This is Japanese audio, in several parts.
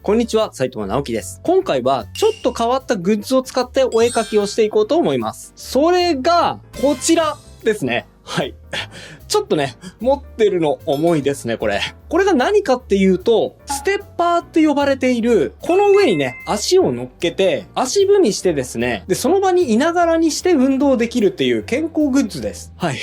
こんにちは、斉藤直樹です。今回はちょっと変わったグッズを使ってお絵描きをしていこうと思います。それが、こちらですね。はい。ちょっとね、持ってるの重いですね、これ。これが何かっていうと、ステッパーって呼ばれている、この上にね、足を乗っけて、足踏みしてですね、で、その場にいながらにして運動できるっていう健康グッズです。はい。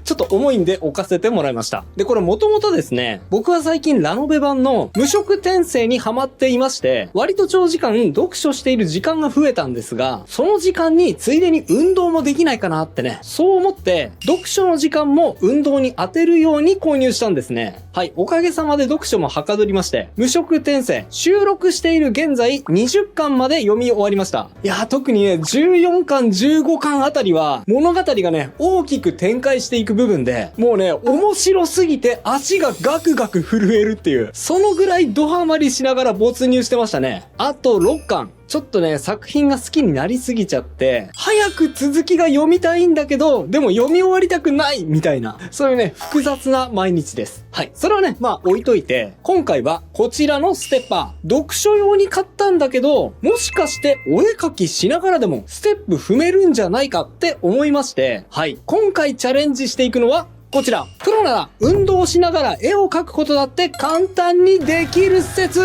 ちょっと重いんで置かせてもらいました。で、これもともとですね、僕は最近ラノベ版の無色転生にハマっていまして、割と長時間読書している時間が増えたんですが、その時間についでに運動もできないかなってね、そう思って、読書の時間も運動に当てるように購入したんですね。はい、おかげさまで読書もはかどりまして、無色転生、収録している現在20巻まで読み終わりました。いやー、特にね、14巻、15巻あたりは、物語がね、大きく展開していく部分で、もうね、面白すぎて足がガクガク震えるっていう、そのぐらいドハマりしながら没入してましたね。あと6巻。ちょっとね、作品が好きになりすぎちゃって、早く続きが読みたいんだけど、でも読み終わりたくないみたいな、そういうね、複雑な毎日です。はい。それはね、まあ置いといて、今回はこちらのステッパー、読書用に買ったんだけど、もしかしてお絵描きしながらでもステップ踏めるんじゃないかって思いまして、はい。今回チャレンジしていくのは、こちら。プロなら運動しながら絵を描くことだって簡単にできる説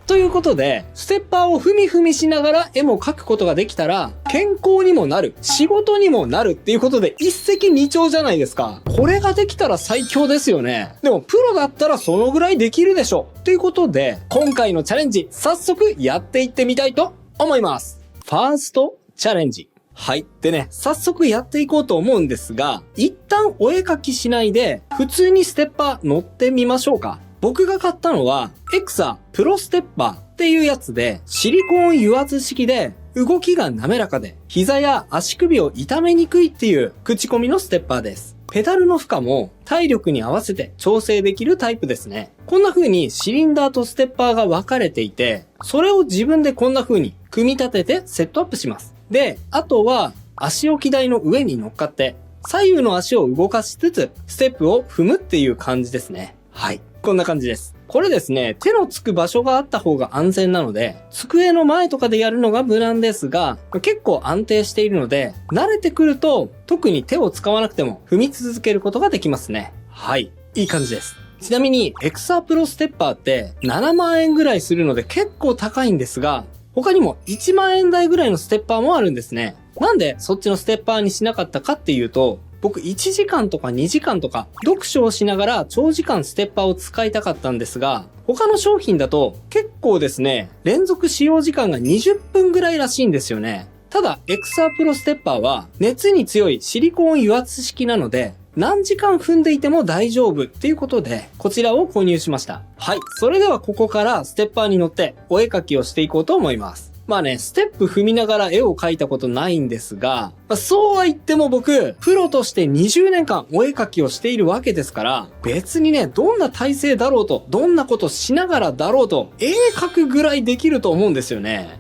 ということで、ステッパーを踏みしながら絵も描くことができたら、健康にもなる、仕事にもなるっていうことで一石二鳥じゃないですか。これができたら最強ですよね。でもプロだったらそのぐらいできるでしょ。ということで、今回のチャレンジ、早速やっていってみたいと思います。ファーストチャレンジ。はい。でね、早速やっていこうと思うんですが、一旦お絵描きしないで、普通にステッパー乗ってみましょうか。僕が買ったのは、エクサプロステッパーっていうやつで、シリコン油圧式で、動きが滑らかで、膝や足首を痛めにくいっていう口コミのステッパーです。ペダルの負荷も体力に合わせて調整できるタイプですね。こんな風にシリンダーとステッパーが分かれていて、それを自分でこんな風に組み立ててセットアップします。で、あとは足置き台の上に乗っかって左右の足を動かしつつステップを踏むっていう感じですね。はい。こんな感じです。これですね、手のつく場所があった方が安全なので、机の前とかでやるのが無難ですが、結構安定しているので、慣れてくると特に手を使わなくても踏み続けることができますね。はい。いい感じです。ちなみに、エクサプロステッパーって7万円ぐらいするので結構高いんですが、他にも1万円台ぐらいのステッパーもあるんですね。なんでそっちのステッパーにしなかったかっていうと、僕1時間とか2時間とか読書をしながら長時間ステッパーを使いたかったんですが、他の商品だと結構ですね、連続使用時間が20分ぐらいらしいんですよね。ただ、エクサプロステッパーは熱に強いシリコン油圧式なので、何時間踏んでいても大丈夫っていうことで、こちらを購入しました。はい。それではここからステッパーに乗ってお絵描きをしていこうと思います。まあね、ステップ踏みながら絵を描いたことないんですが、そうは言っても僕、プロとして20年間お絵描きをしているわけですから、別にね、どんな体勢だろうと、どんなことしながらだろうと、絵描くぐらいできると思うんですよね。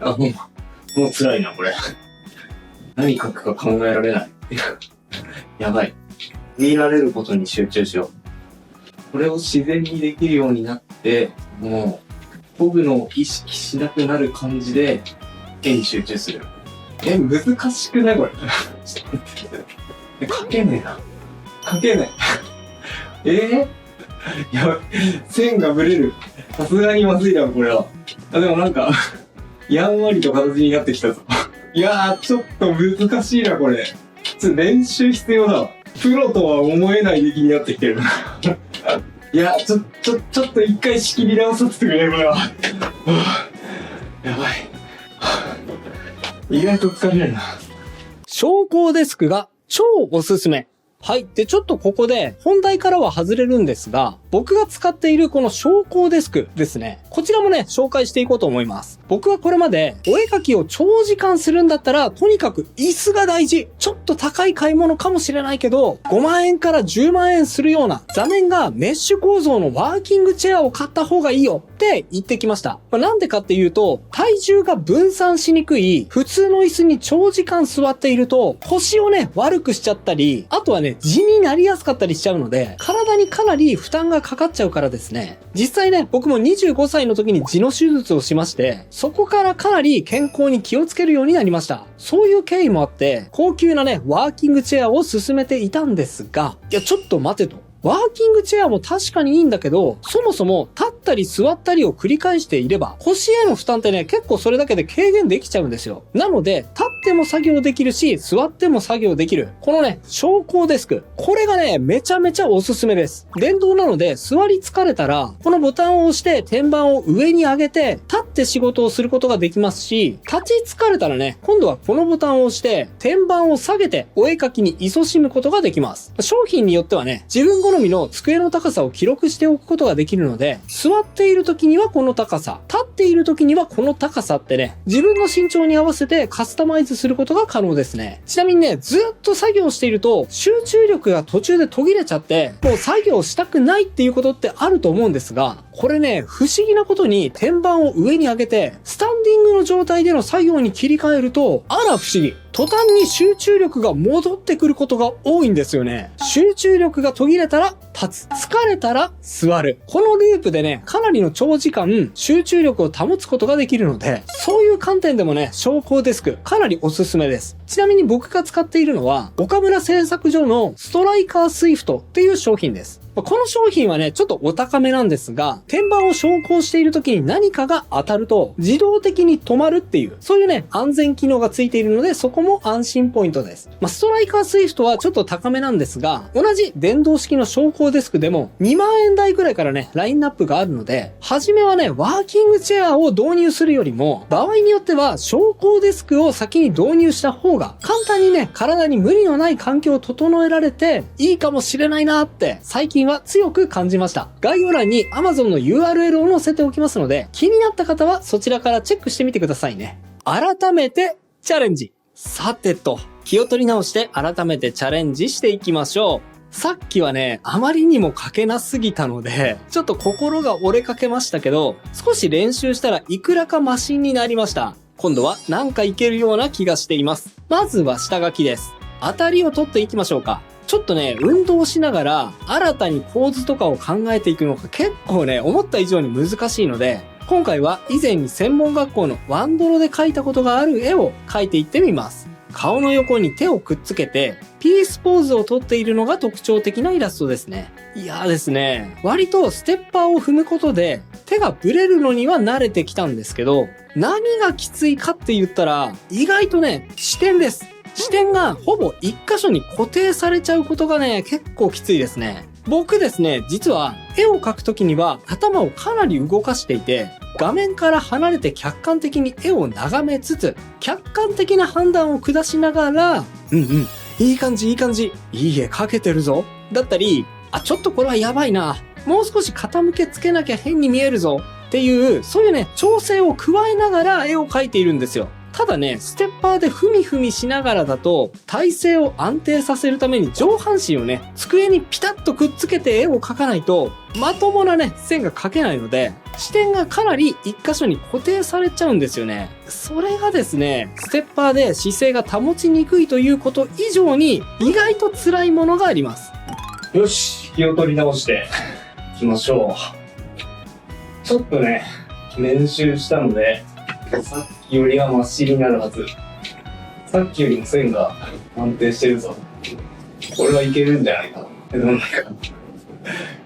もう辛いな、これ。何書くか考えられない。やばい。見られることに集中しよう。これを自然にできるようになって、もう、研ぐのを意識しなくなる感じで、絵に集中する。難しくないこれ。ちょっと待って。書けねえな。書けない。やばい。線がブレる。さすがにまずいな、これは。でもなんか、やんわりと形になってきたぞ。いやー、ちょっと難しいな、これ。練習必要だわ。プロとは思えない出来になってきてる。いや、ちょっと一回仕切り直させてくれ、これは。やばい。意外と疲れるな。昇降デスクが超おすすめ。はい。で、ちょっとここで本題からは外れるんですが、僕が使っているこの昇降デスクですね。こちらもね、紹介していこうと思います。僕はこれまでお絵描きを長時間するんだったら、とにかく椅子が大事。ちょっと高い買い物かもしれないけど、5万円から10万円するような座面がメッシュ構造のワーキングチェアを買った方がいいよって言ってきました。なんでかっていうと、体重が分散しにくい普通の椅子に長時間座っていると、腰をね、悪くしちゃったり、あとはね、痔になりやすかったりしちゃうので、体にかなり負担ががかかっちゃうからですね。実際ね、僕も25歳の時に痔の手術をしまして、そこからかなり健康に気をつけるようになりました。そういう経緯もあって、高級なね、ワーキングチェアを勧めていたんですが、いや、ちょっと待てと。ワーキングチェアも確かにいいんだけど、そもそも立ったり座ったりを繰り返していれば、腰への負担ってね、結構それだけで軽減できちゃうんですよ。なので、立っても作業できるし、座っても作業できる。このね、昇降デスク。これがね、めちゃめちゃおすすめです。電動なので、座り疲れたら、このボタンを押して天板を上に上げて、立って仕事をすることができますし、立ち疲れたらね、今度はこのボタンを押して、天板を下げて、お絵かきに勤しむことができます。商品によってはね、自分好みの机の高さを記録しておくことができるので、座っている時にはこの高さ、立っている時にはこの高さってね、自分の身長に合わせてカスタマイズすることが可能ですね。ちなみにね、ずっと作業していると集中力が途中で途切れちゃって、もう作業したくないっていうことってあると思うんですが、これね、不思議なことに天板を上に上げて、スタンディングの状態での作業に切り替えると、あら不思議。途端に集中力が戻ってくることが多いんですよね。集中力が途切れたら立つ。疲れたら座る。このループでね、かなりの長時間集中力を保つことができるので、そういう観点でもね、昇降デスクかなりおすすめです。ちなみに僕が使っているのは、岡村製作所のストライカースイフトっていう商品です。この商品はね、ちょっとお高めなんですが、天板を昇降している時に何かが当たると自動的に止まるっていう、そういうね、安全機能がついているので、そこも安心ポイントです。ストライカースイフトはちょっと高めなんですが、同じ電動式の昇降デスクでも2万円台ぐらいからね、ラインナップがあるので、初めはね、ワーキングチェアを導入するよりも、場合によっては昇降デスクを先に導入した方が、簡単にね、体に無理のない環境を整えられて、いいかもしれないなって、最近は強く感じました。概要欄に Amazon の URL を載せておきますので、気になった方はそちらからチェックしてみてくださいね。改めてチャレンジ。さてと、気を取り直して改めてチャレンジしていきましょう。さっきはね、あまりにも書けなすぎたので、ちょっと心が折れかけましたけど、少し練習したらいくらかマシンになりました。今度はなんかいけるような気がしています。まずは下書きです。当たりを取っていきましょうか。ちょっとね、運動しながら新たに構図とかを考えていくのが結構ね、思った以上に難しいので、今回は以前に専門学校のワンドロで描いたことがある絵を描いていってみます。顔の横に手をくっつけて、ピースポーズをとっているのが特徴的なイラストですね。いやーですね、割とステッパーを踏むことで手がブレるのには慣れてきたんですけど、何がきついかって言ったら、意外とね、視点です。視点がほぼ一箇所に固定されちゃうことがね、結構きついですね。僕ですね、実は絵を描くときには頭をかなり動かしていて、画面から離れて客観的に絵を眺めつつ、客観的な判断を下しながら、いい感じ、いい絵描けてるぞ。だったり、ちょっとこれはやばいな。もう少し傾けつけなきゃ変に見えるぞ。っていう、そういうね、調整を加えながら絵を描いているんですよ。ただね、ステッパーでふみふみしながらだと、体勢を安定させるために上半身をね、机にピタッとくっつけて絵を描かないと、まともなね、線が描けないので、視点がかなり一箇所に固定されちゃうんですよね。それがですね、ステッパーで姿勢が保ちにくいということ以上に、意外と辛いものがあります。よし、気を取り直していきましょう。ちょっとね、練習したので、さっきよりはマシになるはず。さっきよりも線が安定してるぞ。これはいけるんじゃないかな。でもなんか、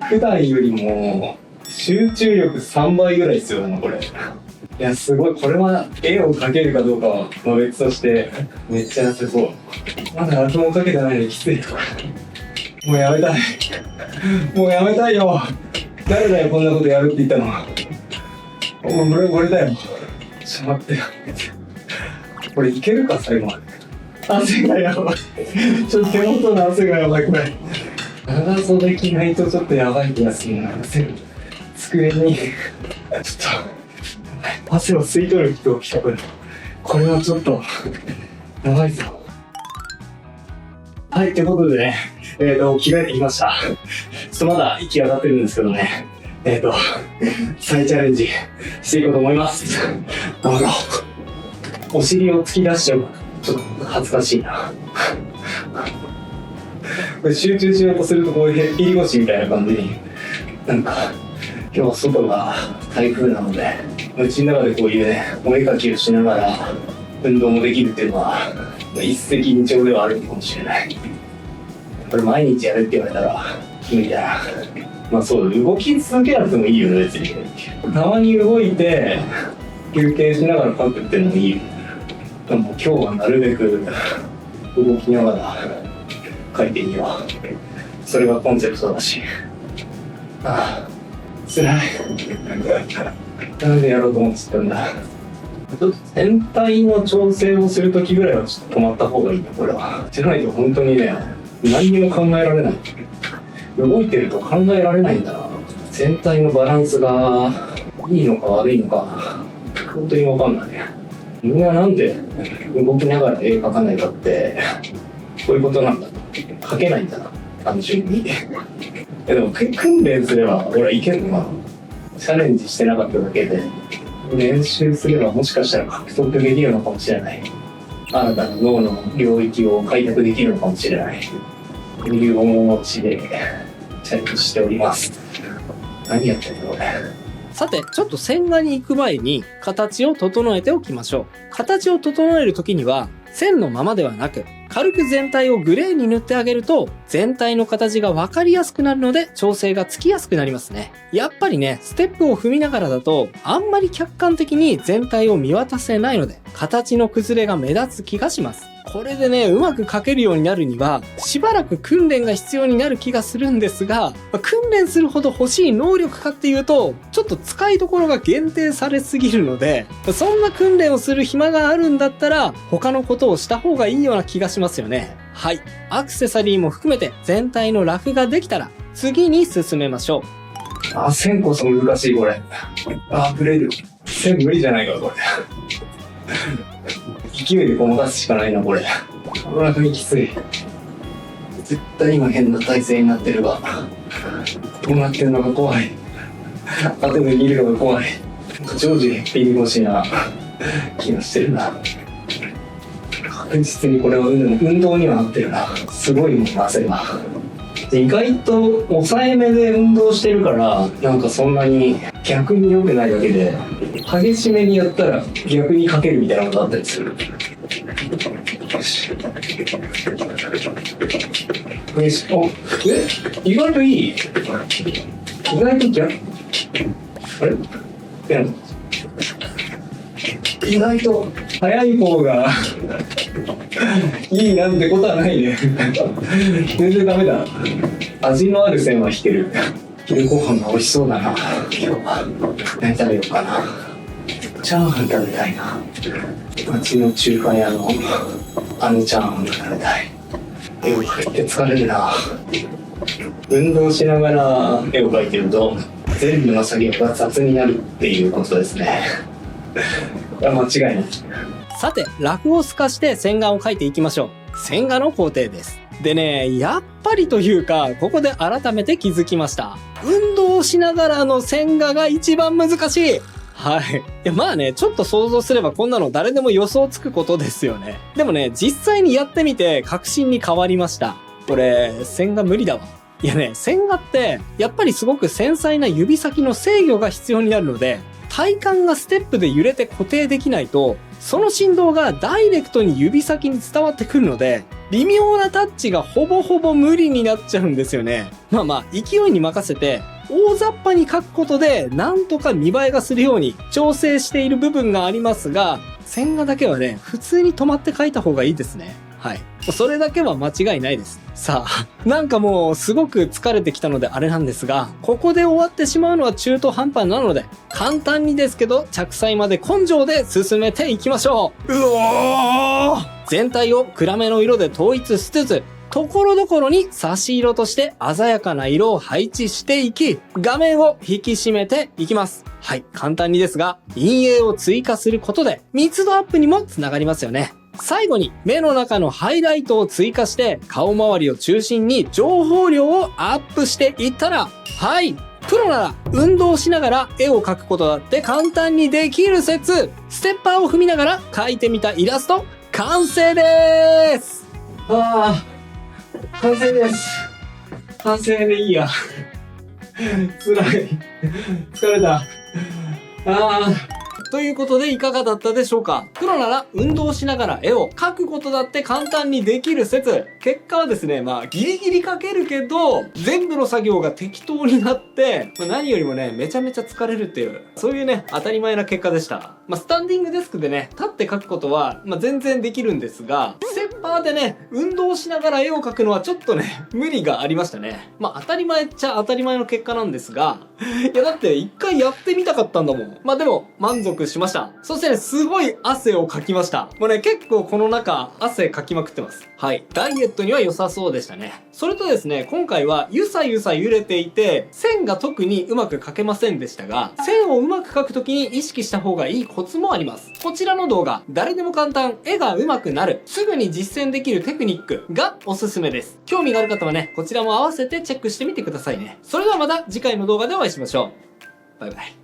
普段よりも集中力3倍ぐらい必要だな、これ。いや、すごい。これは絵を描けるかどうかは別として、めっちゃ痩せそう。まだ頭も描けてないのにきつい。もうやめたい。もうやめたいよ。誰だよ、こんなことやるって言ったの。もうこれだよ。ちょっと待ってよ。これいけるか、最後まで。汗がやばい。ちょっと手元の汗がやばい、これ。長袖着ないとちょっとやばい気がするな。机に、ちょっと、汗を吸い取る人を着たくない。これはちょっと、やばいぞ。はい、ということでね、着替えてきました。ちょっとまだ息上がってるんですけどね。再チャレンジしていこうと思います。どうぞ。お尻を突き出しちゃう。ちょっと恥ずかしいな。これ集中しようとするとこういうへっぴり腰みたいな感じになんか、今日は外が台風なので、うちの中でこういうね、お絵描きをしながら運動もできるっていうのは、一石二鳥ではあるかもしれない。これ毎日やるって言われたら、無理だな。まあそう、動き続けなくてもいいよね、別に。たまに動いて、休憩しながら描くっていうのもいいよ。でも今日はなるべく動きながら描いてみよう。それがコンセプトだし。ああ、辛い。なんでやろうと思ってたんだ。ちょっと全体の調整をするときぐらいはちょっと止まった方がいいんだ、これは。じゃないと本当にね、何にも考えられない。動いてると考えられないんだな。全体のバランスがいいのか悪いのか、本当にわかんない。みんななんで動きながら絵描かないかって、こういうことなんだ。描けないんだな、単純に。でも訓練すれば俺はいけるのかな。チャレンジしてなかっただけで、練習すればもしかしたら獲得できるのかもしれない。新たな脳の領域を開拓できるのかもしれない。という面持ちでチャレンジしております。何やってんの俺。さて、ちょっと線画に行く前に形を整えておきましょう。形を整えるときには線のままではなく、軽く全体をグレーに塗ってあげると全体の形が分かりやすくなるので調整がつきやすくなりますね。やっぱりね、ステップを踏みながらだとあんまり客観的に全体を見渡せないので形の崩れが目立つ気がします。これでね、うまく描けるようになるにはしばらく訓練が必要になる気がするんですが、訓練するほど欲しい能力かっていうとちょっと使いどころが限定されすぎるので、そんな訓練をする暇があるんだったら他のことをした方がいいような気がしますよね。はい。アクセサリーも含めて全体のラフができたら次に進めましょう。線こそ難しいこれ。ブレる。線無理じゃないかこれ。勢いでごまかすしかないなこれ。これはきつい。絶対今変な体勢になってるが、どうなってるのか怖い。後で見るのが怖い。常時ピン腰な気がしてるな。確実にこれは運動にはなってるな。すごいもんな、汗が。意外と抑えめで運動してるからなんかそんなに逆に良くないわけで、激しめにやったら逆にかけるみたいなことあったりする。よし。よし。意外といい。意外とあれ？意外と早い方がいいなんてことはないね。全然ダメだ。味のある線は引ける。昼ご飯が美味しそうだな。今日は何食べようかな。チャーハン食べたいな。町の中華屋のあのチャーハンが食べたい。絵を描いて疲れるな。運動しながら絵を描いてると全部の作業が雑になるっていうことですね。間違いない。さて、ラフを透かして線画を描いていきましょう。線画の工程です。でね、やっぱりというか、ここで改めて気づきました。運動しながらの線画が一番難しい。はい。まあね、ちょっと想像すればこんなの誰でも予想つくことですよね。でもね、実際にやってみて確信に変わりました。これ、線画無理だわ。いやね、線画って、やっぱりすごく繊細な指先の制御が必要になるので、体幹がステップで揺れて固定できないと、その振動がダイレクトに指先に伝わってくるので、微妙なタッチがほぼほぼ無理になっちゃうんですよね。まあ、勢いに任せて、大雑把に描くことで、なんとか見栄えがするように調整している部分がありますが、線画だけはね、普通に止まって描いた方がいいですね。はい。それだけは間違いないです。さあ、なんかもうすごく疲れてきたのであれなんですが、ここで終わってしまうのは中途半端なので、簡単にですけど着彩まで根性で進めていきましょう。全体を暗めの色で統一しつつ、ところどころに差し色として鮮やかな色を配置していき、画面を引き締めていきます。はい、簡単にですが、陰影を追加することで密度アップにもつながりますよね。最後に目の中のハイライトを追加して顔周りを中心に情報量をアップしていったら、はい、プロなら運動しながら絵を描くことだって簡単にできる説、ステッパーを踏みながら描いてみたイラスト完成です。完成です。完成でいいや。辛い。疲れた。ということでいかがだったでしょうか？プロなら運動しながら絵を描くことだって簡単にできる説。結果はですね、ギリギリ描けるけど、全部の作業が適当になって、何よりもね、めちゃめちゃ疲れるっていう、そういうね、当たり前な結果でした。スタンディングデスクでね、立って描くことは、全然できるんですが、ステッパーでね、運動しながら絵を描くのはちょっとね、無理がありましたね。当たり前っちゃ当たり前の結果なんですが、いやだって一回やってみたかったんだもん。でも、満足しました。そしてね、すごい汗をかきました。もうね、結構この中、汗かきまくってます。はい。ダイエットには良さそうでしたね。それとですね、今回はゆさゆさ揺れていて、線が特にうまく描けませんでしたが、線をうまく描くときに意識した方がいいコツもあります。こちらの動画、誰でも簡単、絵が上手くなる、すぐに実践できるテクニックがおすすめです。興味がある方はね、こちらも合わせてチェックしてみてくださいね。それではまた次回の動画でお会いしましょう。バイバイ。